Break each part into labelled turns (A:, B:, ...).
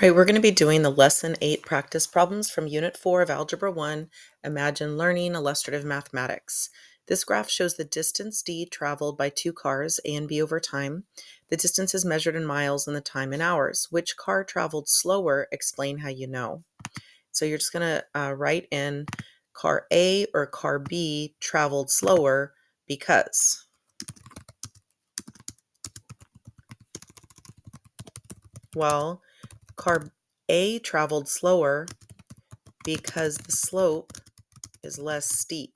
A: right, we're going to be doing the Lesson 8 practice problems from Unit 4 of Algebra 1, Imagine Learning Illustrative Mathematics. This graph shows the distance d traveled by two cars, A and B, over time. The distance is measured in miles and the time in hours. Which car traveled slower? Explain how you know. So you're just going to write in car A or car B traveled slower because. Well, car A traveled slower because the slope is less steep.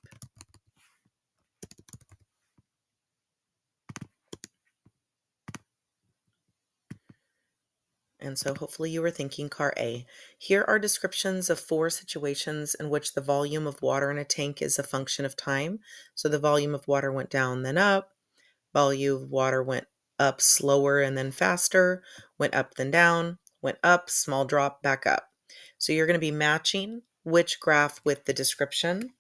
A: And so hopefully you were thinking car A. Here are descriptions of 4 situations in which the volume of water in a tank is a function of time. So the volume of water went down, then up. Volume of water went up slower and then faster, went up, then down, went up, small drop, back up. So you're going to be matching which graph with the description.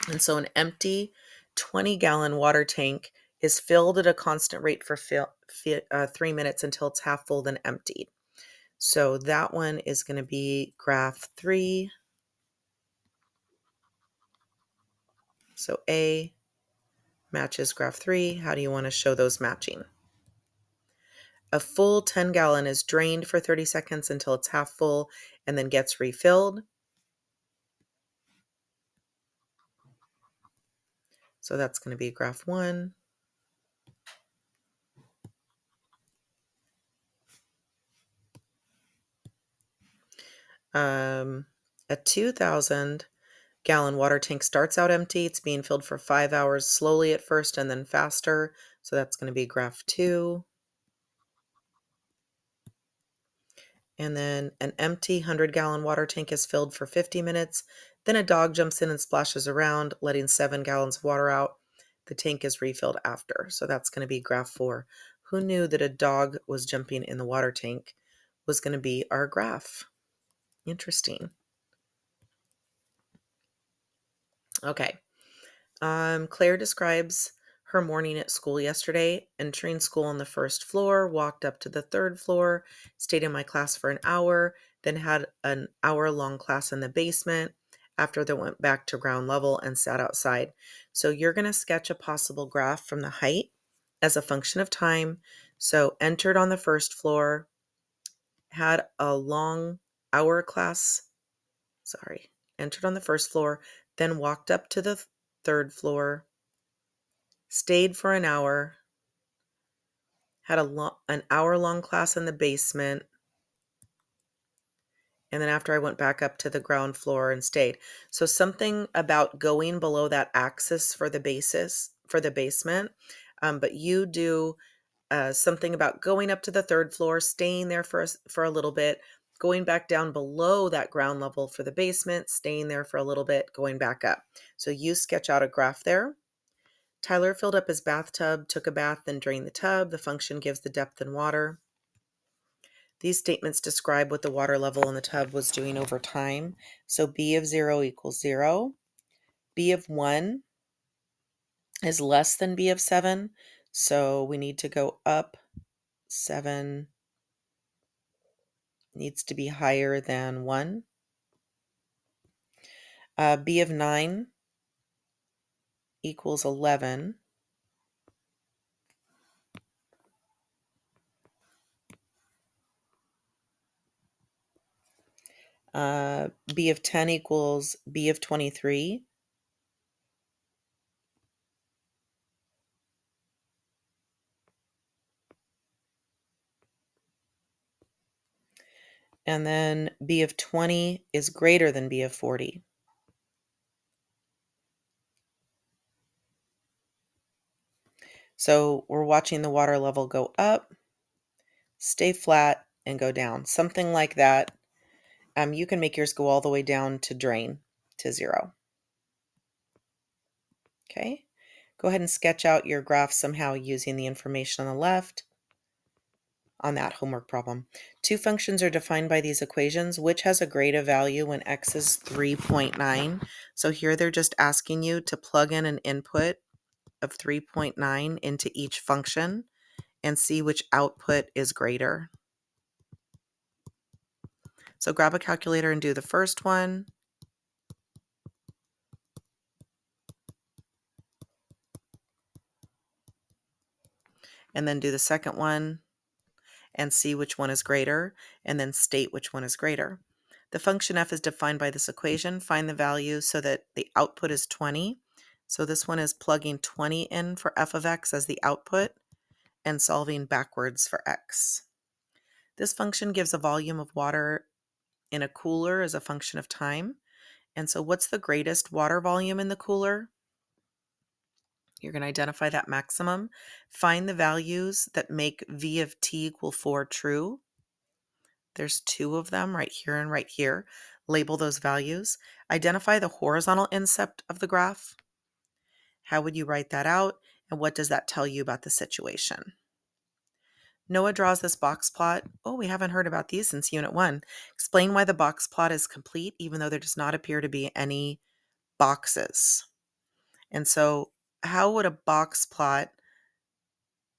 A: And so an empty 20-gallon water tank is filled at a constant rate for 3 minutes until it's half full, then emptied. So that one is going to be graph 3. So A matches graph 3. How do you want to show those matching? A full 10-gallon is drained for 30 seconds until it's half full and then gets refilled. So that's going to be graph 1. A 2,000-gallon water tank starts out empty. It's being filled for 5 hours, slowly at first and then faster. So that's going to be graph 2. And then an empty 100-gallon water tank is filled for 50 minutes. Then a dog jumps in and splashes around, letting 7 gallons of water out. The tank is refilled after. So that's going to be graph 4. Who knew that a dog was jumping in the water tank was going to be our graph? Interesting. Okay. Claire describes her morning at school yesterday. Entering school on the first floor, walked up to the third floor, stayed in my class for an hour, then had an hour-long class in the basement. After they went back to ground level and sat outside. So you're going to sketch a possible graph from the height as a function of time. So entered on the first floor, had a long hour class, entered on the first floor, then walked up to the third floor, stayed for an hour, had an hour-long class in the basement, and then after I went back up to the ground floor and stayed. So something about going below that axis for the basement, but you do something about going up to the third floor, staying there for a little bit, going back down below that ground level for the basement, staying there for a little bit, going back up. So you sketch out a graph there. Tyler filled up his bathtub, took a bath, then drained the tub. The function gives the depth in water. These statements describe what the water level in the tub was doing over time. So B of 0 equals 0. B of 1 is less than B of 7. So we need to go up 7 needs to be higher than 1. B of 9 equals 11. B of 10 equals B of 23. And then B of 20 is greater than B of 40. So we're watching the water level go up, stay flat, and go down. Something like that. You can make yours go all the way down to drain to 0. Okay, go ahead and sketch out your graph somehow using the information on the left on that homework problem. 2 functions are defined by these equations. Which has a greater value when x is 3.9? So here they're just asking you to plug in an input of 3.9 into each function and see which output is greater. So grab a calculator and do the first one. And then do the second one and see which one is greater, and then state which one is greater. The function f is defined by this equation. Find the value so that the output is 20. So this one is plugging 20 in for f of x as the output and solving backwards for x. This function gives a volume of water in a cooler as a function of time. And so what's the greatest water volume in the cooler? You're going to identify that maximum. Find the values that make v of t equal 4 true. There's two of them right here and right here. Label those values. Identify the horizontal incept of the graph. How would you write that out? And what does that tell you about the situation? Noah draws this box plot. Oh, we haven't heard about these since Unit 1. Explain why the box plot is complete even though there does not appear to be any boxes. And so how would a box plot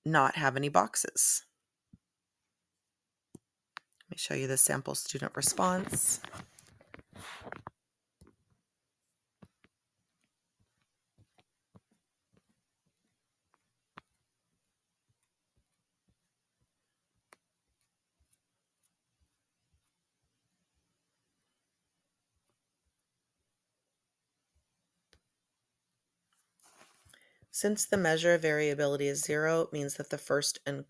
A: not have any boxes? Let me show you the sample student response. Since the measure of variability is 0, it means that the first and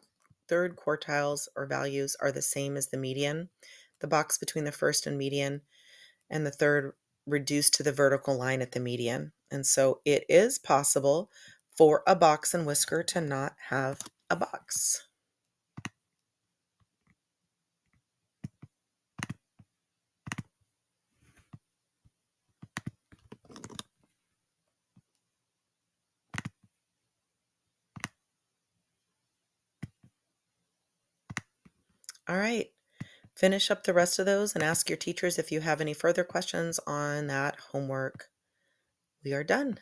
A: third quartiles or values are the same as the median. The box between the first and median and the third reduced to the vertical line at the median. And so it is possible for a box and whisker to not have a box. All right, finish up the rest of those and ask your teachers if you have any further questions on that homework. We are done.